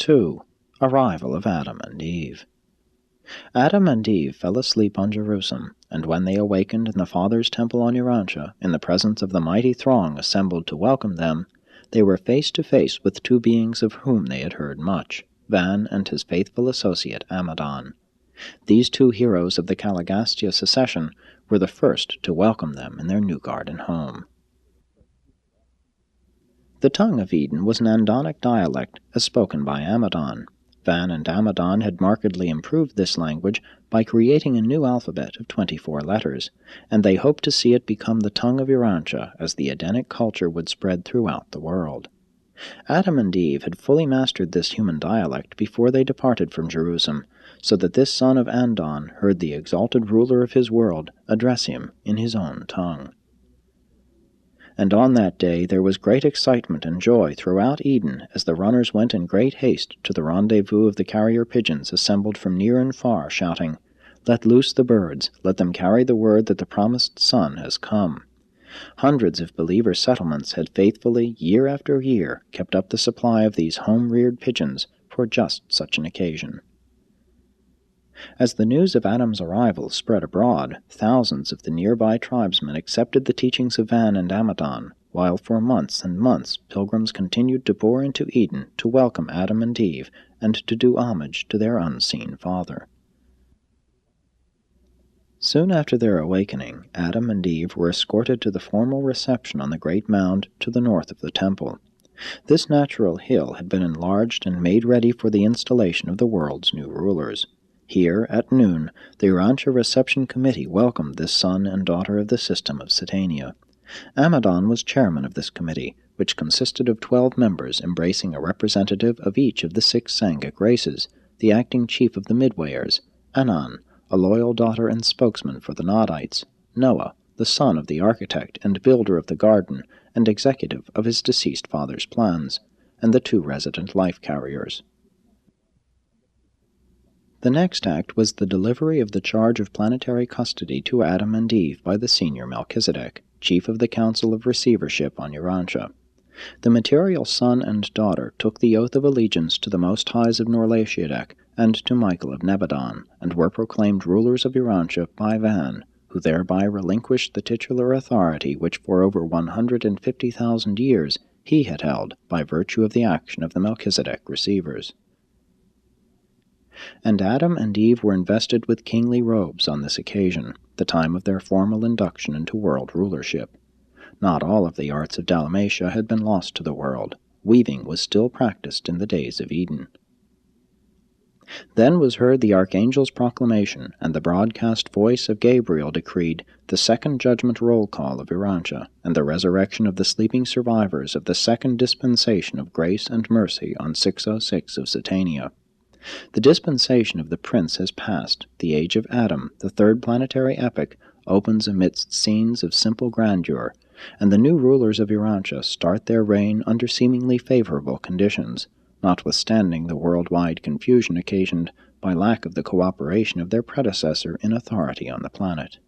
2. Arrival of Adam and Eve. Adam and Eve fell asleep on Jerusalem, and when they awakened in the Father's temple on Urantia, in the presence of the mighty throng assembled to welcome them, they were face to face with two beings of whom they had heard much, Van and his faithful associate Amadon. These two heroes of the Caligastia secession were the first to welcome them in their new garden home. The tongue of Eden was an Andonic dialect as spoken by Amadon. Van and Amadon had markedly improved this language by creating a new alphabet of 24 letters, and they hoped to see it become the tongue of Urantia as the Edenic culture would spread throughout the world. Adam and Eve had fully mastered this human dialect before they departed from Jerusalem, so that this son of Andon heard the exalted ruler of his world address him in his own tongue. And on that day there was great excitement and joy throughout Eden as the runners went in great haste to the rendezvous of the carrier pigeons assembled from near and far, shouting, "Let loose the birds, let them carry the word that the promised Son has come." Hundreds of believer settlements had faithfully, year after year, kept up the supply of these home-reared pigeons for just such an occasion. As the news of Adam's arrival spread abroad, thousands of the nearby tribesmen accepted the teachings of Van and Amadon, while for months and months pilgrims continued to pour into Eden to welcome Adam and Eve and to do homage to their unseen Father. Soon after their awakening, Adam and Eve were escorted to the formal reception on the great mound to the north of the temple. This natural hill had been enlarged and made ready for the installation of the world's new rulers. Here, at noon, the Urantia Reception Committee welcomed this son and daughter of the system of Satania. Amadon was chairman of this committee, which consisted of 12 members embracing a representative of each of the 6 Sangic races, the acting chief of the Midwayers, Anan, a loyal daughter and spokesman for the Nodites, Noah, the son of the architect and builder of the garden and executive of his deceased father's plans, and the 2 resident life carriers. The next act was the delivery of the charge of planetary custody to Adam and Eve by the senior Melchizedek, chief of the Council of Receivership on Urantia. The material son and daughter took the oath of allegiance to the Most Highs of Norlatiadek and to Michael of Nebadon, and were proclaimed rulers of Urantia by Van, who thereby relinquished the titular authority which for over 150,000 years he had held by virtue of the action of the Melchizedek receivers. And Adam and Eve were invested with kingly robes on this occasion, the time of their formal induction into world rulership. Not all of the arts of Dalmatia had been lost to the world. Weaving was still practiced in the days of Eden. Then was heard the archangel's proclamation, and the broadcast voice of Gabriel decreed the second judgment roll call of Urantia, and the resurrection of the sleeping survivors of the second dispensation of grace and mercy on 606 of Satania. The dispensation of the prince has passed. The age of Adam, the third planetary epoch, opens amidst scenes of simple grandeur, and the new rulers of Urantia start their reign under seemingly favorable conditions, notwithstanding the worldwide confusion occasioned by lack of the cooperation of their predecessor in authority on the planet.